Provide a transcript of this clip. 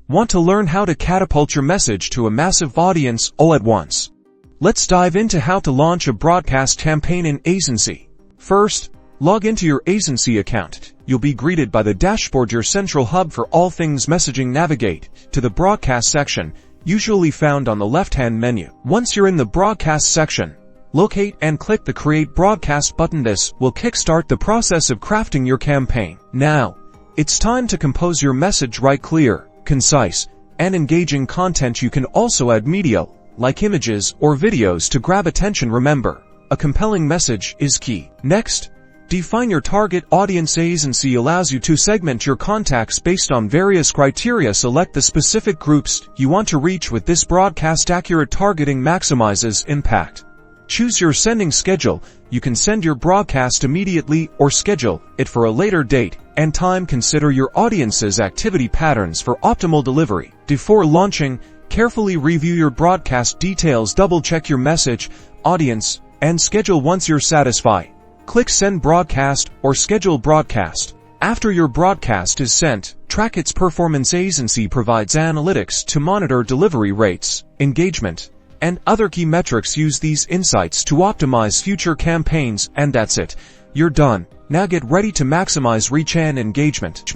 Want to learn how to catapult your message to a massive audience all at once? Let's dive into how to launch a broadcast campaign in Aisensy. First, log into your Aisensy account. You'll be greeted by the dashboard, your central hub for all things messaging. Navigate to the broadcast section, usually found on the left-hand menu. Once you're in the broadcast section, locate and click the Create Broadcast button. This will kickstart the process of crafting your campaign. Now, it's time to compose your message. Write clear, concise, and engaging content. You can also add media, like images or videos, to grab attention. Remember, a compelling message is key. Next, define your target audience. Aisensy allows you to segment your contacts based on various criteria. Select the specific groups you want to reach with this broadcast. Accurate targeting maximizes impact. Choose your sending schedule. You can send your broadcast immediately or schedule it for a later date and time. Consider your audience's activity patterns for optimal delivery. Before launching, carefully review your broadcast details. Double-check your message, audience, and schedule. Once you're satisfied, click Send Broadcast or Schedule Broadcast. After your broadcast is sent, track its performance. Aisensy provides analytics to monitor delivery rates, engagement, and other key metrics. Use these insights to optimize future campaigns. And that's it. You're done. Now get ready to maximize reach and engagement.